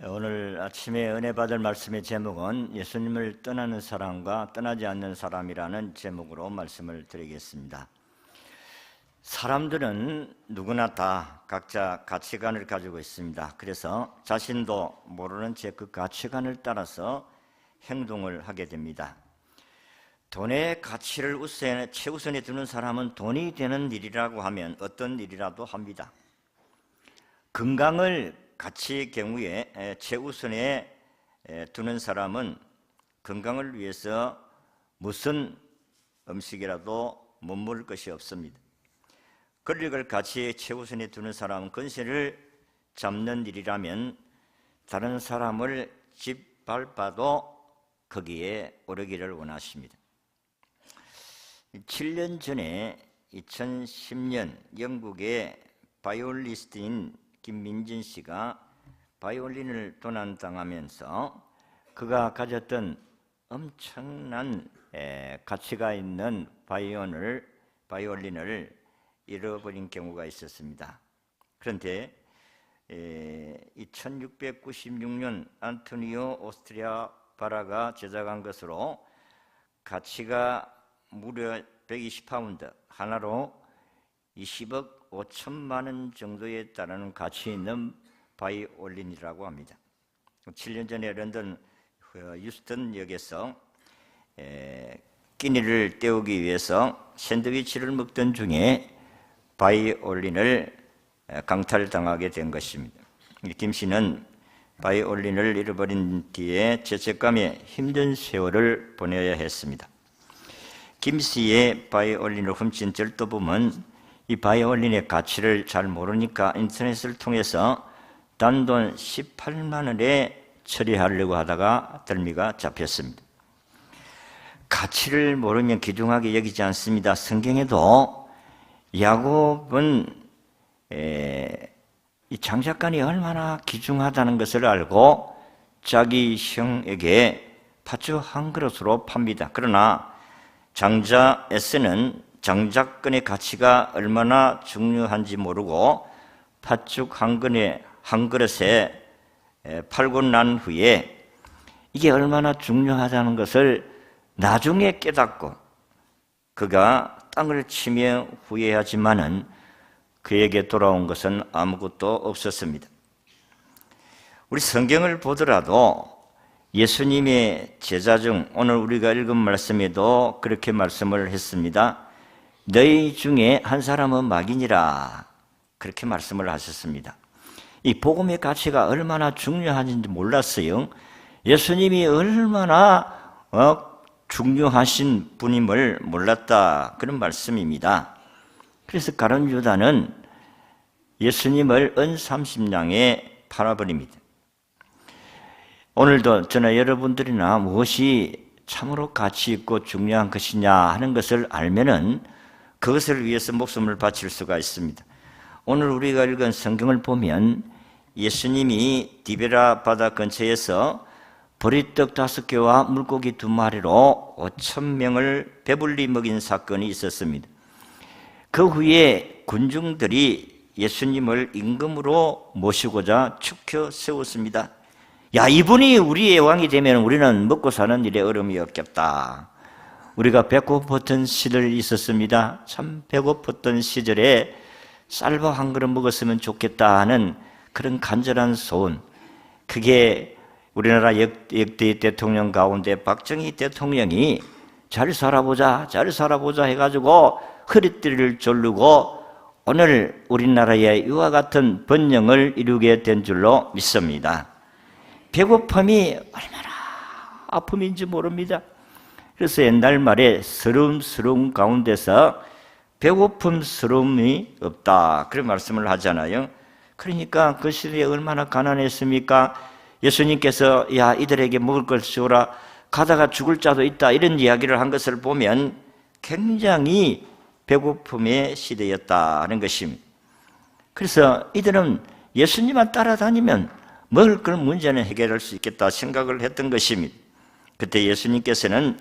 오늘 아침에 은혜 받을 말씀의 제목은 예수님을 떠나는 사람과 떠나지 않는 사람이라는 제목으로 말씀을 드리겠습니다. 사람들은 누구나 다 각자 가치관을 가지고 있습니다. 그래서 자신도 모르는 채 그 가치관을 따라서 행동을 하게 됩니다. 돈의 가치를 최우선에 두는 사람은 돈이 되는 일이라고 하면 어떤 일이라도 합니다. 건강을 가치의 경우에 최우선에 두는 사람은 건강을 위해서 무슨 음식이라도 못 먹을 것이 없습니다. 권력을 가치의 최우선에 두는 사람은 권세를 잡는 일이라면 다른 사람을 짓밟아도 거기에 오르기를 원하십니다. 7년 전에 2010년 영국의 바이올리니스트인 김민진 씨가 바이올린을 도난당하면서 그가 가졌던 엄청난 가치가 있는 바이올린을 잃어버린 경우가 있었습니다. 그런데 1696년 안토니오 오스트리아 바라가 제작한 것으로 가치가 무려 120파운드, 하나로 20억 5천만 원 정도에 따르는 가치 있는 바이올린이라고 합니다. 7년 전에 런던 휴스턴역에서 끼니를 때우기 위해서 샌드위치를 먹던 중에 바이올린을 강탈당하게 된 것입니다. 김 씨는 바이올린을 잃어버린 뒤에 죄책감에 힘든 세월을 보내야 했습니다. 김 씨의 바이올린을 훔친 절도범은 이 바이올린의 가치를 잘 모르니까 인터넷을 통해서 단돈 18만 원에 처리하려고 하다가 덜미가 잡혔습니다. 가치를 모르면 귀중하게 여기지 않습니다. 성경에도 야곱은 이 장작간이 얼마나 귀중하다는 것을 알고 자기 형에게 팥죽 한 그릇으로 팝니다. 그러나 장자 에스는 장작건의 가치가 얼마나 중요한지 모르고 팥죽 한 그릇에 팔고 난 후에 이게 얼마나 중요하다는 것을 나중에 깨닫고 그가 땅을 치며 후회하지만은 그에게 돌아온 것은 아무것도 없었습니다. 우리 성경을 보더라도 예수님의 제자 중 오늘 우리가 읽은 말씀에도 그렇게 말씀을 했습니다. 너희 중에 한 사람은 마귀니라, 그렇게 말씀을 하셨습니다. 이 복음의 가치가 얼마나 중요한지 몰랐어요. 예수님이 얼마나 중요하신 분임을 몰랐다, 그런 말씀입니다. 그래서 가룟 유다는 예수님을 은 30냥에 팔아버립니다. 오늘도 저나 여러분들이나 무엇이 참으로 가치 있고 중요한 것이냐 하는 것을 알면은 그것을 위해서 목숨을 바칠 수가 있습니다. 오늘 우리가 읽은 성경을 보면 예수님이 디베라 바다 근처에서 보리떡 5개와 물고기 2마리로 5,000명을 배불리 먹인 사건이 있었습니다. 그 후에 군중들이 예수님을 임금으로 모시고자 축혀 세웠습니다. 야, 이분이 우리의 왕이 되면 우리는 먹고 사는 일에 어려움이 없겠다. 우리가 배고팠던 시절이 있었습니다. 참 배고팠던 시절에 쌀밥 한 그릇 먹었으면 좋겠다 하는 그런 간절한 소원, 그게 우리나라 역대 대통령 가운데 박정희 대통령이 잘 살아보자 해가지고 허리띠를 조르고 오늘 우리나라에 이와 같은 번영을 이루게 된 줄로 믿습니다. 배고픔이 얼마나 아픔인지 모릅니다. 그래서 옛날 말에 서름스러운 가운데서 배고픔스러움이 없다, 그런 말씀을 하잖아요. 그러니까 그 시대에 얼마나 가난했습니까? 예수님께서 야, 이들에게 먹을 걸 주어라, 가다가 죽을 자도 있다, 이런 이야기를 한 것을 보면 굉장히 배고픔의 시대였다는 것입니다. 그래서 이들은 예수님만 따라다니면 먹을 걸 문제는 해결할 수 있겠다 생각을 했던 것입니다. 그때 예수님께서는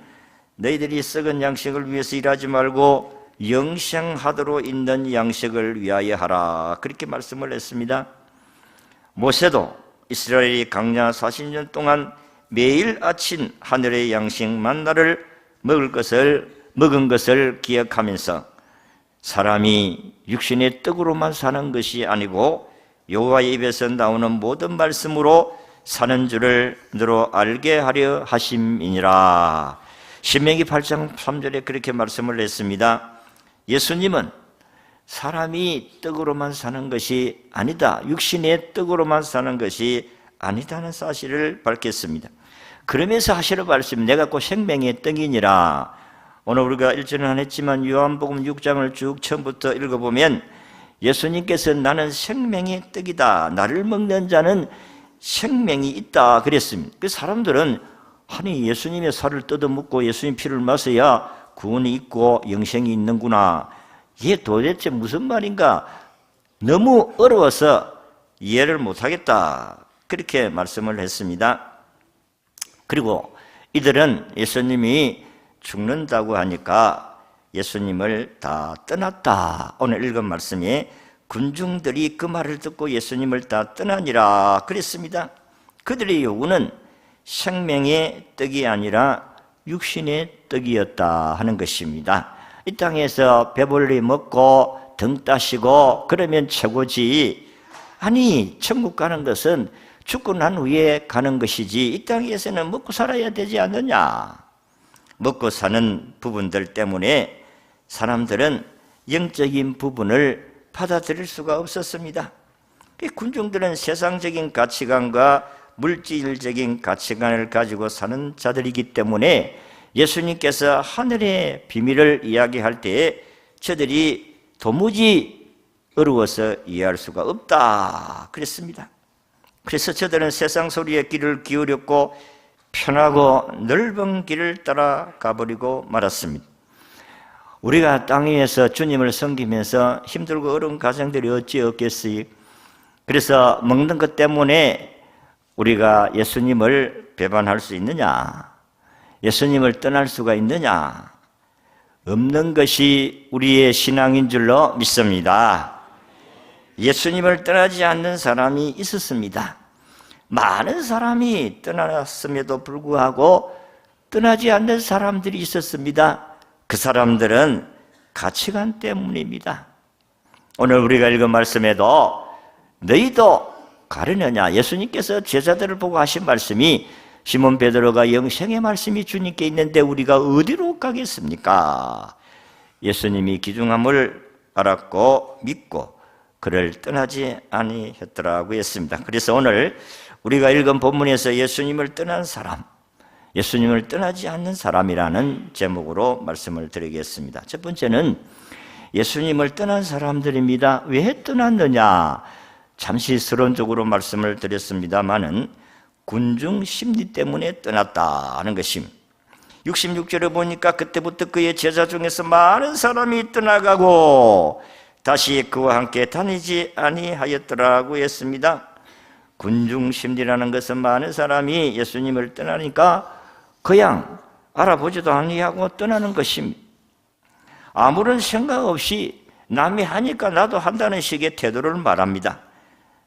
너희들이 썩은 양식을 위해서 일하지 말고 영생하도록 있는 양식을 위하여 하라, 그렇게 말씀을 했습니다. 모세도 이스라엘이 광야 40년 동안 매일 아침 하늘의 양식 만나를 먹은 것을 기억하면서 사람이 육신의 떡으로만 사는 것이 아니고 여호와의 입에서 나오는 모든 말씀으로 사는 줄을 너로 알게 하려 하심이니라. 신명기 8장 3절에 그렇게 말씀을 했습니다. 예수님은 사람이 떡으로만 사는 것이 아니다, 육신의 떡으로만 사는 것이 아니다는 사실을 밝혔습니다. 그러면서 하시는 말씀, 내가 곧 생명의 떡이니라. 오늘 우리가 읽지는 않았지만 요한복음 6장을 쭉 처음부터 읽어보면 예수님께서 나는 생명의 떡이다, 나를 먹는 자는 생명이 있다 그랬습니다. 그 사람들은 아니 예수님의 살을 뜯어먹고 예수님 피를 마셔야 구원이 있고 영생이 있는구나, 이게 도대체 무슨 말인가 너무 어려워서 이해를 못하겠다 그렇게 말씀을 했습니다. 그리고 이들은 예수님이 죽는다고 하니까 예수님을 다 떠났다. 오늘 읽은 말씀에 군중들이 그 말을 듣고 예수님을 다 떠나니라 그랬습니다. 그들의 요구는 생명의 떡이 아니라 육신의 떡이었다 하는 것입니다. 이 땅에서 배불리 먹고 등 따시고 그러면 최고지, 아니 천국 가는 것은 죽고 난 후에 가는 것이지 이 땅에서는 먹고 살아야 되지 않느냐. 먹고 사는 부분들 때문에 사람들은 영적인 부분을 받아들일 수가 없었습니다. 군중들은 세상적인 가치관과 물질적인 가치관을 가지고 사는 자들이기 때문에 예수님께서 하늘의 비밀을 이야기할 때에 저들이 도무지 어려워서 이해할 수가 없다 그랬습니다. 그래서 저들은 세상 소리에 귀를 기울였고 편하고 넓은 길을 따라가 버리고 말았습니다. 우리가 땅 위에서 주님을 섬기면서 힘들고 어려운 가정들이 어찌 없겠어요? 그래서 먹는 것 때문에 우리가 예수님을 배반할 수 있느냐? 예수님을 떠날 수가 있느냐? 없는 것이 우리의 신앙인 줄로 믿습니다. 예수님을 떠나지 않는 사람이 있었습니다. 많은 사람이 떠났음에도 불구하고 떠나지 않는 사람들이 있었습니다. 그 사람들은 가치관 때문입니다. 오늘 우리가 읽은 말씀에도 너희도 가려느냐, 예수님께서 제자들을 보고 하신 말씀이 시몬 베드로가 영생의 말씀이 주님께 있는데 우리가 어디로 가겠습니까? 예수님이 귀중함을 알았고 믿고 그를 떠나지 아니했더라고 했습니다. 그래서 오늘 우리가 읽은 본문에서 예수님을 떠난 사람, 예수님을 떠나지 않는 사람이라는 제목으로 말씀을 드리겠습니다. 첫 번째는 예수님을 떠난 사람들입니다. 왜 떠났느냐? 잠시 서론적으로 말씀을 드렸습니다마는 군중 심리 때문에 떠났다는 것입니다. 66절에 보니까 그때부터 그의 제자 중에서 많은 사람이 떠나가고 다시 그와 함께 다니지 아니하였더라고 했습니다. 군중 심리라는 것은 많은 사람이 예수님을 떠나니까 그냥 알아보지도 아니하고 떠나는 것입니다. 아무런 생각 없이 남이 하니까 나도 한다는 식의 태도를 말합니다.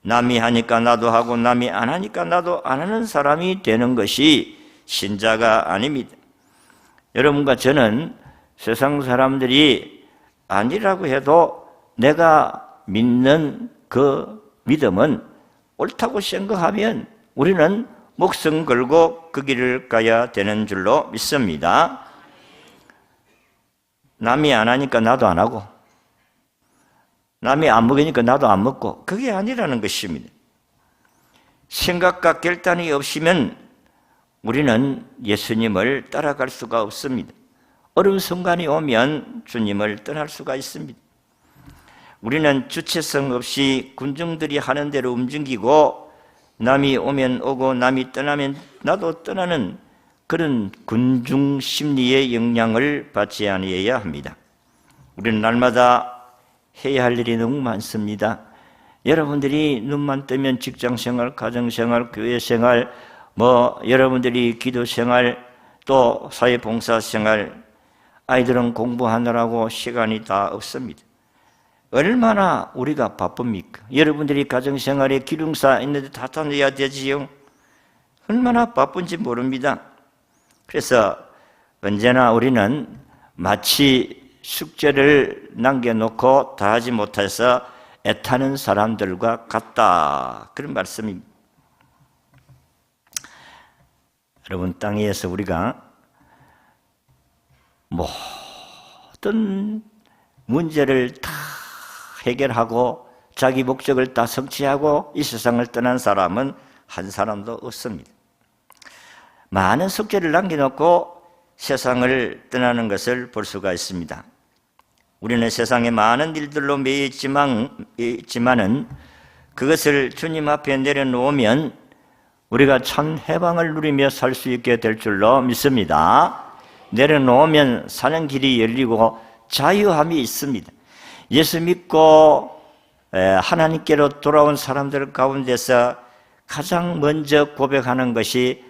남이 하니까 나도 하고 남이 안 하니까 나도 안 하는 사람이 되는 것이 신자가 아닙니다. 여러분과 저는 세상 사람들이 아니라고 해도 내가 믿는 그 믿음은 옳다고 생각하면 우리는 목숨 걸고 그 길을 가야 되는 줄로 믿습니다. 남이 안 하니까 나도 안 하고 남이 안 먹으니까 나도 안 먹고, 그게 아니라는 것입니다. 생각과 결단이 없으면 우리는 예수님을 따라갈 수가 없습니다. 어려운 순간이 오면 주님을 떠날 수가 있습니다. 우리는 주체성 없이 군중들이 하는 대로 움직이고 남이 오면 오고 남이 떠나면 나도 떠나는 그런 군중 심리의 영향을 받지 아니해야 합니다. 우리는 날마다 해야 할 일이 너무 많습니다. 여러분들이 눈만 뜨면 직장생활, 가정생활, 교회생활, 여러분들이 기도생활, 또 사회봉사생활, 아이들은 공부하느라고 시간이 다 없습니다. 얼마나 우리가 바쁩니까? 여러분들이 가정생활에 기lum사 있는데 다 다녀야 되지요. 얼마나 바쁜지 모릅니다. 그래서 언제나 우리는 마치 숙제를 남겨놓고 다 하지 못해서 애타는 사람들과 같다, 그런 말씀입니다. 여러분, 땅 위에서 우리가 모든 문제를 다 해결하고 자기 목적을 다 성취하고 이 세상을 떠난 사람은 한 사람도 없습니다. 많은 숙제를 남겨놓고 세상을 떠나는 것을 볼 수가 있습니다. 우리는 세상에 많은 일들로 매여 있지만은 그것을 주님 앞에 내려놓으면 우리가 참 해방을 누리며 살 수 있게 될 줄로 믿습니다. 내려놓으면 사는 길이 열리고 자유함이 있습니다. 예수 믿고 하나님께로 돌아온 사람들 가운데서 가장 먼저 고백하는 것이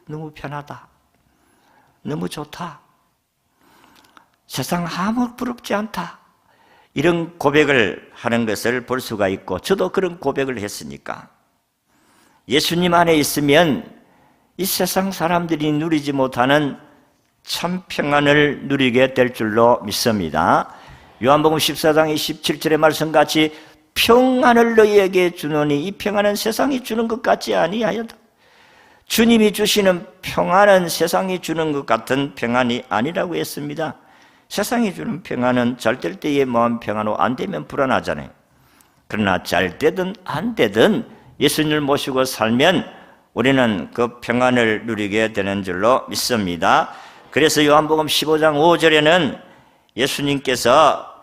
너무 편하다, 너무 좋다, 세상 아무 부럽지 않다, 이런 고백을 하는 것을 볼 수가 있고, 저도 그런 고백을 했으니까 예수님 안에 있으면 이 세상 사람들이 누리지 못하는 참 평안을 누리게 될 줄로 믿습니다. 요한복음 14장 27절의 말씀같이 평안을 너희에게 주노니 이 평안은 세상이 주는 것 같지 아니하여도, 주님이 주시는 평안은 세상이 주는 것 같은 평안이 아니라고 했습니다. 세상이 주는 평안은 잘 될 때의 마음 평안으로 안 되면 불안하잖아요. 그러나 잘 되든 안 되든 예수님을 모시고 살면 우리는 그 평안을 누리게 되는 줄로 믿습니다. 그래서 요한복음 15장 5절에는 예수님께서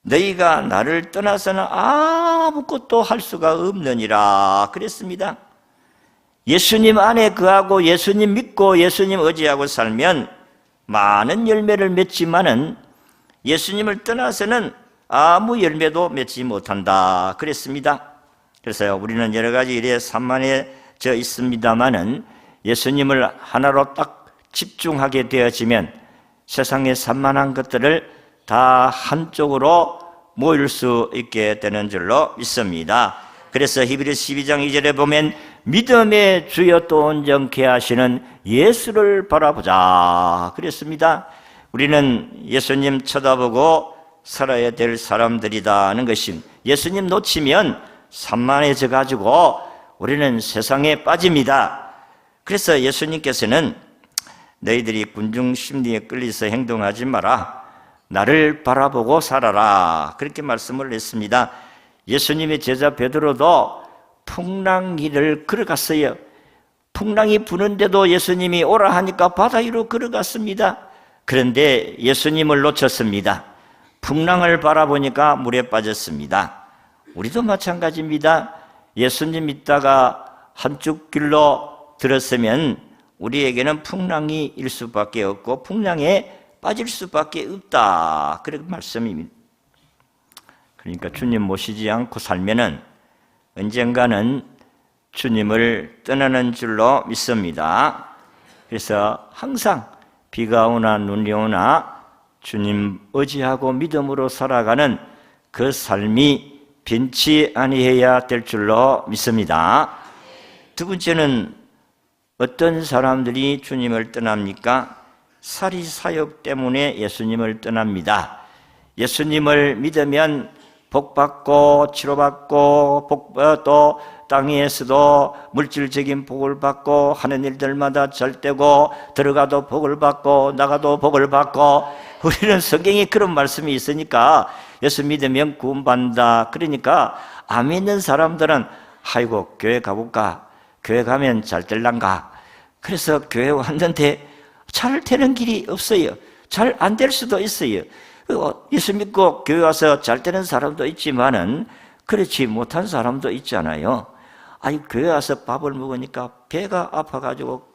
너희가 나를 떠나서는 아무것도 할 수가 없느니라 그랬습니다. 예수님 안에 거하고 예수님 믿고 예수님 의지하고 살면 많은 열매를 맺지만은 예수님을 떠나서는 아무 열매도 맺지 못한다 그랬습니다. 그래서 우리는 여러 가지 일에 산만해져 있습니다만은 예수님을 하나로 딱 집중하게 되어지면 세상의 산만한 것들을 다 한쪽으로 모일 수 있게 되는 줄로 믿습니다. 그래서 히브리서 12장 2절에 보면 믿음의 주여 또 온전케 하시는 예수를 바라보자 그랬습니다. 우리는 예수님 쳐다보고 살아야 될 사람들이다 하는 것입니다. 예수님 놓치면 산만해져 가지고 우리는 세상에 빠집니다. 그래서 예수님께서는 너희들이 군중 심리에 끌려서 행동하지 마라, 나를 바라보고 살아라, 그렇게 말씀을 했습니다. 예수님의 제자 베드로도 풍랑길을 걸어갔어요. 풍랑이 부는데도 예수님이 오라 하니까 바다 위로 걸어갔습니다. 그런데 예수님을 놓쳤습니다. 풍랑을 바라보니까 물에 빠졌습니다. 우리도 마찬가지입니다. 예수님 믿다가 한쪽 길로 들었으면 우리에게는 풍랑이 일 수밖에 없고 풍랑에 빠질 수밖에 없다, 그런 말씀입니다. 그러니까 주님 모시지 않고 살면은 언젠가는 주님을 떠나는 줄로 믿습니다. 그래서 항상 비가 오나 눈이 오나 주님 의지하고 믿음으로 살아가는 그 삶이 변치 아니해야 될 줄로 믿습니다. 두 번째는 어떤 사람들이 주님을 떠납니까? 사리사욕 때문에 예수님을 떠납니다. 예수님을 믿으면 복받고 치료받고 또 땅에서도 물질적인 복을 받고 하는 일들마다 잘되고 들어가도 복을 받고 나가도 복을 받고, 우리는 성경에 그런 말씀이 있으니까 예수 믿으면 구원받는다. 그러니까 안 믿는 사람들은 아이고 교회 가볼까, 교회 가면 잘 될란가, 그래서 교회 왔는데 잘 되는 길이 없어요. 잘 안 될 수도 있어요. 예수 믿고 교회 와서 잘 되는 사람도 있지만은 그렇지 못한 사람도 있잖아요. 아니 교회 와서 밥을 먹으니까 배가 아파가지고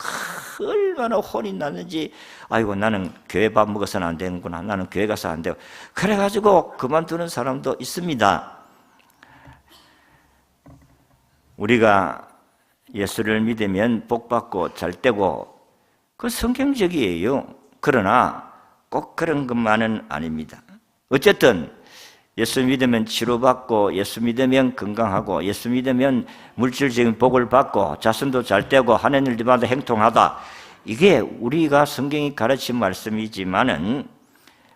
얼마나 혼이 났는지, 아이고 나는 교회 밥 먹어서는 안 되는구나, 나는 교회 가서 안 돼요, 그래가지고 그만두는 사람도 있습니다. 우리가 예수를 믿으면 복받고 잘되고 그 성경적이에요. 그러나 꼭 그런 것만은 아닙니다. 어쨌든 예수 믿으면 치료받고, 예수 믿으면 건강하고, 예수 믿으면 물질적인 복을 받고, 자손도 잘 되고, 하는 일들마다 행통하다. 이게 우리가 성경이 가르친 말씀이지만은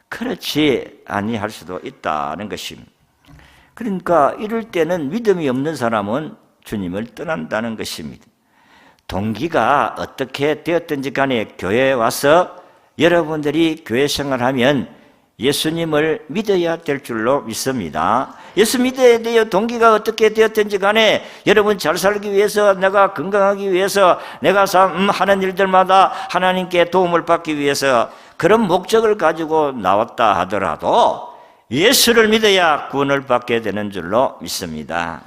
그렇지 아니할 수도 있다는 것입니다. 그러니까 이럴 때는 믿음이 없는 사람은 주님을 떠난다는 것입니다. 동기가 어떻게 되었든지 간에 교회에 와서 여러분들이 교회 생활하면 예수님을 믿어야 될 줄로 믿습니다. 예수 믿어야 돼요. 동기가 어떻게 되었든지 간에 여러분 잘 살기 위해서, 내가 건강하기 위해서, 내가 하는 일들마다 하나님께 도움을 받기 위해서 그런 목적을 가지고 나왔다 하더라도 예수를 믿어야 구원을 받게 되는 줄로 믿습니다.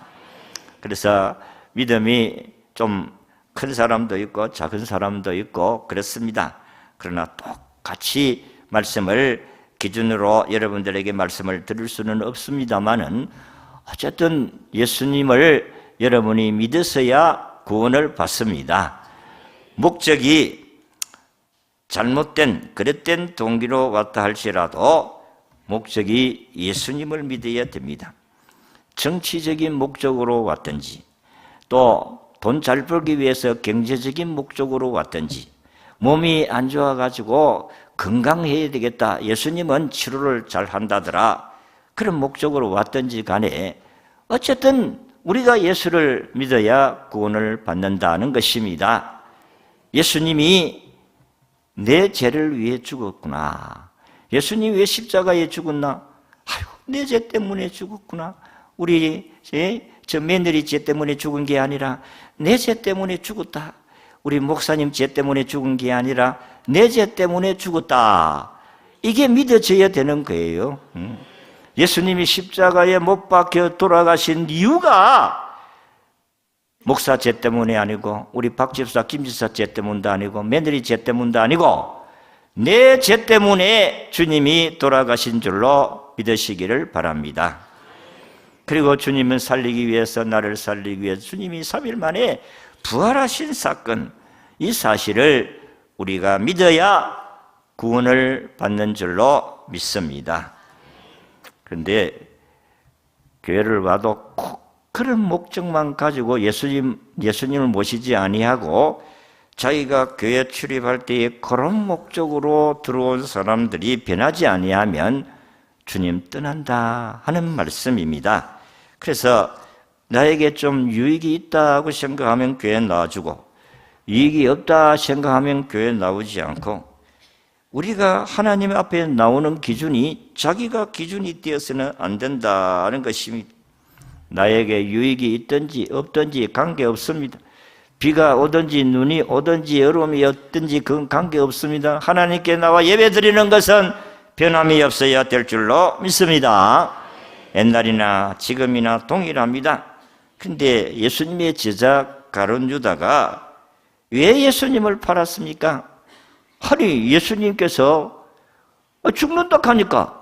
그래서 믿음이 좀 큰 사람도 있고 작은 사람도 있고 그렇습니다. 그러나 똑같이 말씀을 기준으로 여러분들에게 말씀을 드릴 수는 없습니다만은 어쨌든 예수님을 여러분이 믿으셔야 구원을 받습니다. 목적이 잘못된 그릇된 동기로 왔다 할지라도 목적이 예수님을 믿어야 됩니다. 정치적인 목적으로 왔든지, 또 돈 잘 벌기 위해서 경제적인 목적으로 왔든지, 몸이 안 좋아가지고 건강해야 되겠다, 예수님은 치료를 잘 한다더라, 그런 목적으로 왔든지 간에 어쨌든 우리가 예수를 믿어야 구원을 받는다는 것입니다. 예수님이 내 죄를 위해 죽었구나. 예수님이 왜 십자가에 죽었나? 아이고, 내 죄 때문에 죽었구나. 우리 저 며느리 죄 때문에 죽은 게 아니라 내 죄 때문에 죽었다. 우리 목사님 죄 때문에 죽은 게 아니라 내 죄 때문에 죽었다. 이게 믿어져야 되는 거예요. 예수님이 십자가에 못 박혀 돌아가신 이유가 목사 죄 때문이 아니고, 우리 박 집사, 김 집사 죄 때문도 아니고, 며느리 죄 때문도 아니고, 내 죄 때문에 주님이 돌아가신 줄로 믿으시기를 바랍니다. 그리고 주님은 살리기 위해서, 나를 살리기 위해서 주님이 3일 만에 부활하신 사건, 이 사실을 우리가 믿어야 구원을 받는 줄로 믿습니다. 그런데 교회를 와도 꼭 그런 목적만 가지고 예수님을 모시지 아니하고 자기가 교회 출입할 때에 그런 목적으로 들어온 사람들이 변하지 아니하면 주님 떠난다 하는 말씀입니다. 그래서 나에게 좀 유익이 있다고 생각하면 교회에 나와주고, 이익이 없다 생각하면 교회에 나오지 않고, 우리가 하나님 앞에 나오는 기준이 자기가 기준이 되어서는 안 된다는 것입니다. 나에게 유익이 있든지 없든지 관계없습니다. 비가 오든지 눈이 오든지 여름이 없든지 그건 관계없습니다. 하나님께 나와 예배드리는 것은 변함이 없어야 될 줄로 믿습니다. 옛날이나 지금이나 동일합니다. 그런데 예수님의 제자 가룟 유다가 왜 예수님을 팔았습니까? 아니, 예수님께서 죽는다 하니까,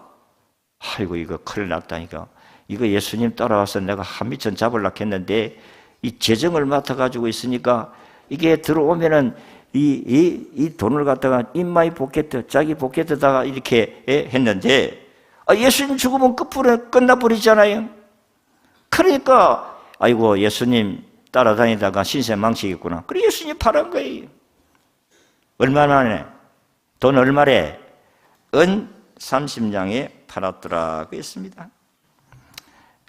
아이고 이거 큰일 났다니까, 이거 예수님 따라와서 내가 한미천 잡으려고 했는데 이 재정을 맡아가지고 있으니까 이게 들어오면은 이 돈을 갖다가 인마이 포켓, 자기 포켓에다가 이렇게 했는데, 예수님 죽으면 끝나버리잖아요. 그러니까 아이고 예수님 따라다니다가 신세 망치겠구나. 그래 예수님 팔은 거예요. 얼마 만에? 돈 얼마래? 은 30냥에 팔았더라고 했습니다.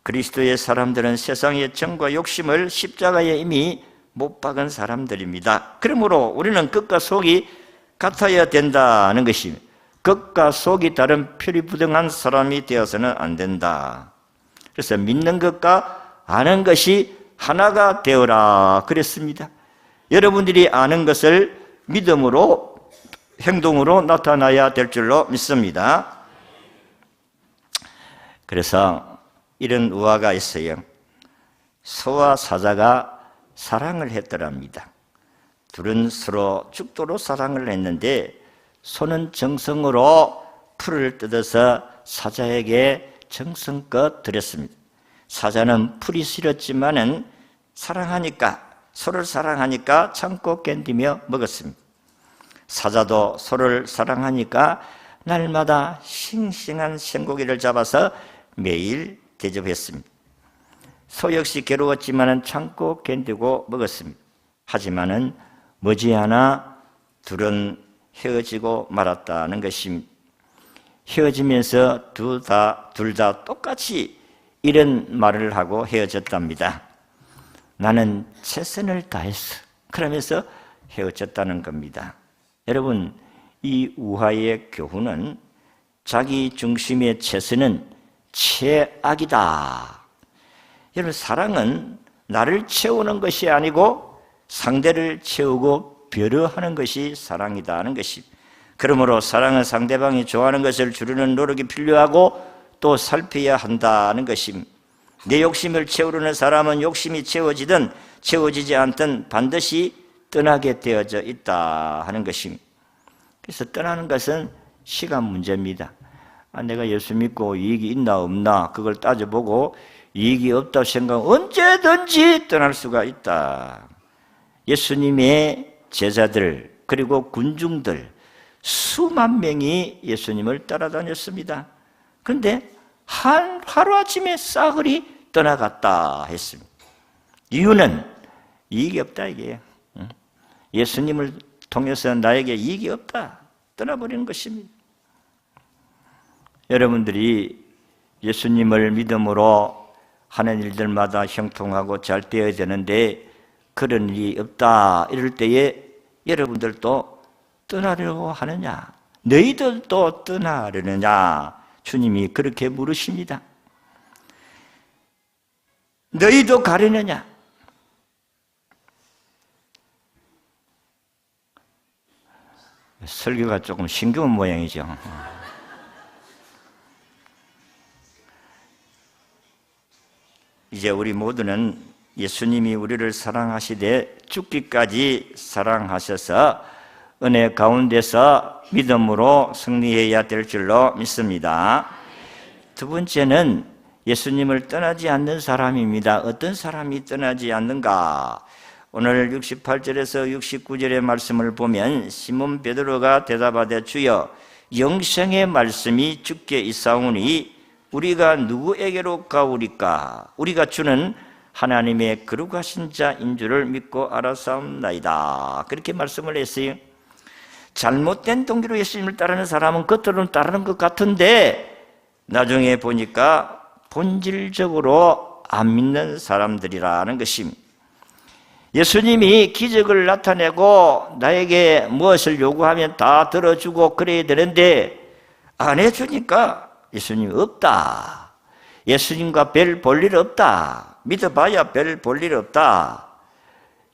그리스도의 사람들은 세상의 정과 욕심을 십자가에 이미 못 박은 사람들입니다. 그러므로 우리는 끝과 속이 같아야 된다는 것입니다. 끝과 속이 다른 표리부등한 사람이 되어서는 안 된다. 그래서 믿는 것과 아는 것이 하나가 되어라 그랬습니다. 여러분들이 아는 것을 믿음으로, 행동으로 나타나야 될 줄로 믿습니다. 그래서 이런 우화가 있어요. 소와 사자가 사랑을 했더랍니다. 둘은 서로 죽도록 사랑을 했는데 소는 정성으로 풀을 뜯어서 사자에게 정성껏 드렸습니다. 사자는 풀이 싫었지만은 소를 사랑하니까 참고 견디며 먹었습니다. 사자도 소를 사랑하니까 날마다 싱싱한 생고기를 잡아서 매일 대접했습니다. 소 역시 괴로웠지만은 참고 견디고 먹었습니다. 하지만은 머지않아 둘은 헤어지고 말았다는 것입니다. 헤어지면서 둘 다 똑같이 이런 말을 하고 헤어졌답니다. 나는 최선을 다했어. 그러면서 헤어졌다는 겁니다. 여러분, 이 우화의 교훈은 자기 중심의 최선은 최악이다. 여러분, 사랑은 나를 채우는 것이 아니고 상대를 채우고 배려하는 것이 사랑이다 하는 것입니다. 그러므로 사랑은 상대방이 좋아하는 것을 주려는 노력이 필요하고 또 살펴야 한다는 것입니다. 내 욕심을 채우려는 사람은 욕심이 채워지든 채워지지 않든 반드시 떠나게 되어져 있다 하는 것입니다. 그래서 떠나는 것은 시간 문제입니다. 내가 예수 믿고 이익이 있나 없나 그걸 따져보고 이익이 없다고 생각하면 언제든지 떠날 수가 있다. 예수님의 제자들 그리고 군중들 수만 명이 예수님을 따라다녔습니다. 그런데 하루아침에 싸그리 떠나갔다 했습니다. 이유는 이익이 없다 이게요. 예수님을 통해서 나에게 이익이 없다. 떠나버리는 것입니다. 여러분들이 예수님을 믿음으로 하는 일들마다 형통하고 잘 되어야 되는데 그런 일이 없다 이럴 때에 여러분들도 떠나려고 하느냐? 너희들도 떠나려느냐? 주님이 그렇게 물으십니다. 너희도 가려느냐? 설교가 조금 싱거운 모양이죠. 이제 우리 모두는 예수님이 우리를 사랑하시되 죽기까지 사랑하셔서 은혜 가운데서 믿음으로 승리해야 될 줄로 믿습니다. 두 번째는 예수님을 떠나지 않는 사람입니다. 어떤 사람이 떠나지 않는가? 오늘 68절에서 69절의 말씀을 보면 시몬 베드로가 대답하되 주여 영생의 말씀이 주께 있사오니 우리가 누구에게로 가오리까? 우리가 주는 하나님의 거룩하신 자인 줄을 믿고 알았사옵나이다. 그렇게 말씀을 했어요. 잘못된 동기로 예수님을 따르는 사람은 겉으로는 따르는 것 같은데 나중에 보니까 본질적으로 안 믿는 사람들이라는 것입니다. 예수님이 기적을 나타내고 나에게 무엇을 요구하면 다 들어주고 그래야 되는데 안 해주니까 예수님 없다. 예수님과 별 볼 일 없다. 믿어봐야 별 볼 일 없다.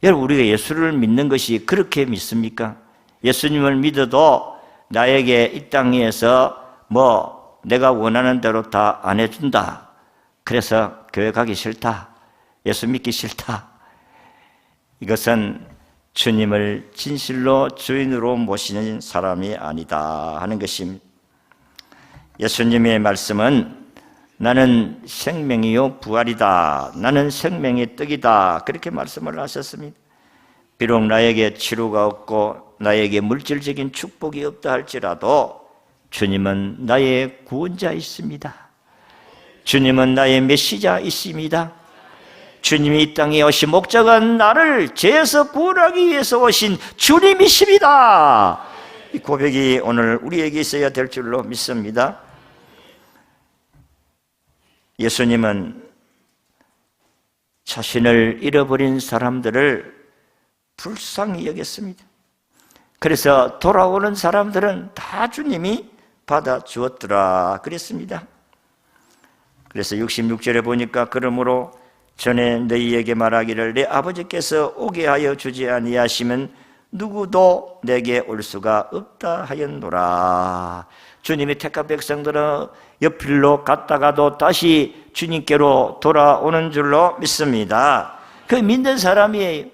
여러분, 우리가 예수를 믿는 것이 그렇게 믿습니까? 예수님을 믿어도 나에게 이 땅에서 내가 원하는 대로 다 안 해준다. 그래서 교회 가기 싫다. 예수 믿기 싫다. 이것은 주님을 진실로 주인으로 모시는 사람이 아니다 하는 것입니다. 예수님의 말씀은 나는 생명이요 부활이다. 나는 생명의 떡이다. 그렇게 말씀을 하셨습니다. 비록 나에게 치료가 없고 나에게 물질적인 축복이 없다 할지라도 주님은 나의 구원자이십니다. 주님은 나의 메시자 있습니다. 주님이 이 땅에 오신 목적은 나를 죄에서 구원하기 위해서 오신 주님이십니다. 이 고백이 오늘 우리에게 있어야 될 줄로 믿습니다. 예수님은 자신을 잃어버린 사람들을 불쌍히 여겼습니다. 그래서 돌아오는 사람들은 다 주님이 받아주었더라 그랬습니다. 그래서 66절에 보니까 그러므로 전에 너희에게 말하기를 내 아버지께서 오게 하여 주지 아니하시면 누구도 내게 올 수가 없다 하였노라. 주님이 택한 백성들은 옆길로 갔다가도 다시 주님께로 돌아오는 줄로 믿습니다. 그 믿는 사람이에요.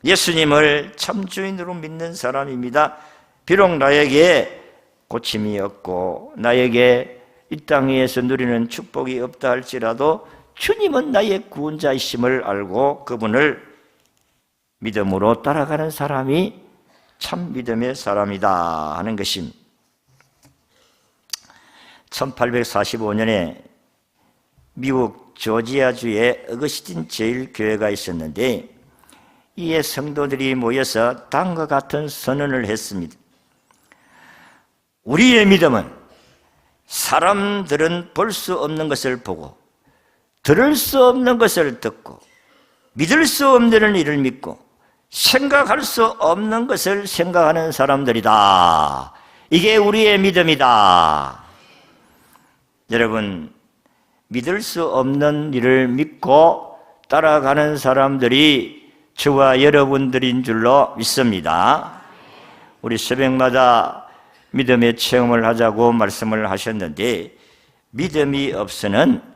예수님을 참 주인으로 믿는 사람입니다. 비록 나에게 고침이 없고 나에게 이 땅에서 누리는 축복이 없다 할지라도 주님은 나의 구원자이심을 알고 그분을 믿음으로 따라가는 사람이 참 믿음의 사람이다 하는 것입니다. 1845년에 미국 조지아주에 어거스틴 제일교회가 있었는데 이에 성도들이 모여서 다음과 같은 선언을 했습니다. 우리의 믿음은 사람들은 볼 수 없는 것을 보고 들을 수 없는 것을 듣고 믿을 수 없는 일을 믿고 생각할 수 없는 것을 생각하는 사람들이다. 이게 우리의 믿음이다. 여러분, 믿을 수 없는 일을 믿고 따라가는 사람들이 저와 여러분들인 줄로 믿습니다. 우리 새벽마다 믿음의 체험을 하자고 말씀을 하셨는데 믿음이 없으면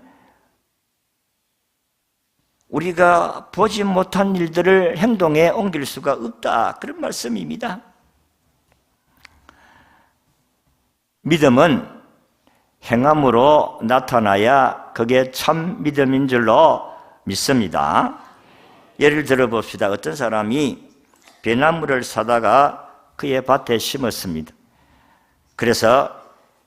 우리가 보지 못한 일들을 행동에 옮길 수가 없다. 그런 말씀입니다. 믿음은 행함으로 나타나야 그게 참 믿음인 줄로 믿습니다. 예를 들어 봅시다. 어떤 사람이 배나무를 사다가 그의 밭에 심었습니다. 그래서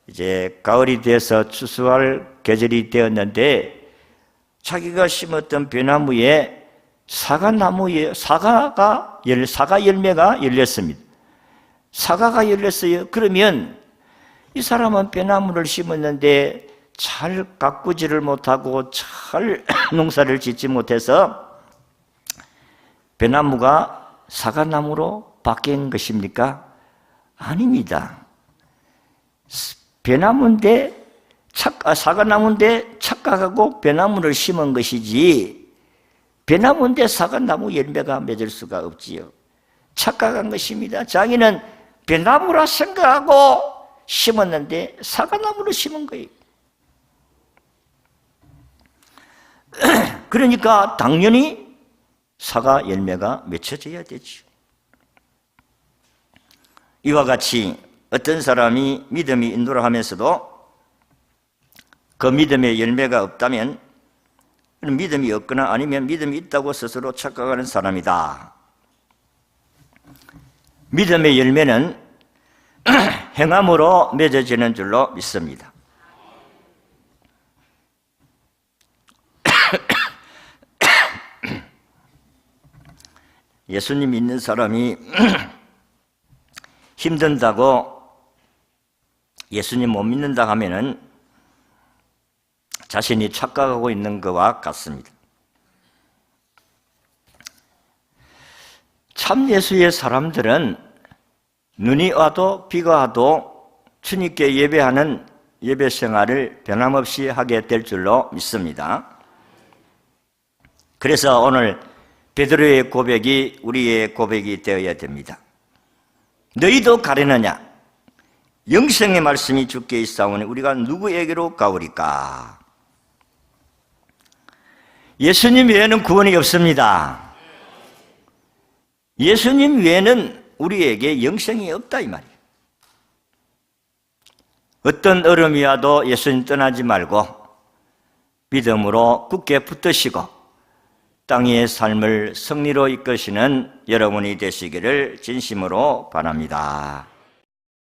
이제 가을이 돼서 추수할 계절이 되었는데 자기가 심었던 배나무에 사과 열매가 열렸습니다. 사과가 열렸어요. 그러면 이 사람은 배나무를 심었는데 잘 가꾸지를 못하고 잘 농사를 짓지 못해서 배나무가 사과나무로 바뀐 것입니까? 아닙니다. 사과나무인데 착각하고 배나무를 심은 것이지 배나무인데 사과나무 열매가 맺을 수가 없지요. 착각한 것입니다. 자기는 배나무라 생각하고 심었는데 사과나무를 심은 거예요. 그러니까 당연히 사과 열매가 맺혀져야 되죠. 이와 같이 어떤 사람이 믿음이 인도를 하면서도 그 믿음의 열매가 없다면 믿음이 없거나 아니면 믿음이 있다고 스스로 착각하는 사람이다. 믿음의 열매는 행함으로 맺어지는 줄로 믿습니다. 예수님 믿는 사람이 힘든다고 예수님 못 믿는다 하면은 자신이 착각하고 있는 것과 같습니다. 참 예수의 사람들은 눈이 와도 비가 와도 주님께 예배하는 예배 생활을 변함없이 하게 될 줄로 믿습니다. 그래서 오늘 베드로의 고백이 우리의 고백이 되어야 됩니다. 너희도 가려느냐? 영생의 말씀이 주께 있사오니 우리가 누구에게로 가오리까? 예수님 외에는 구원이 없습니다. 예수님 외에는 우리에게 영생이 없다 이 말이에요. 어떤 어려움이 와도 예수님 떠나지 말고 믿음으로 굳게 붙드시고 땅의 삶을 승리로 이끄시는 여러분이 되시기를 진심으로 바랍니다.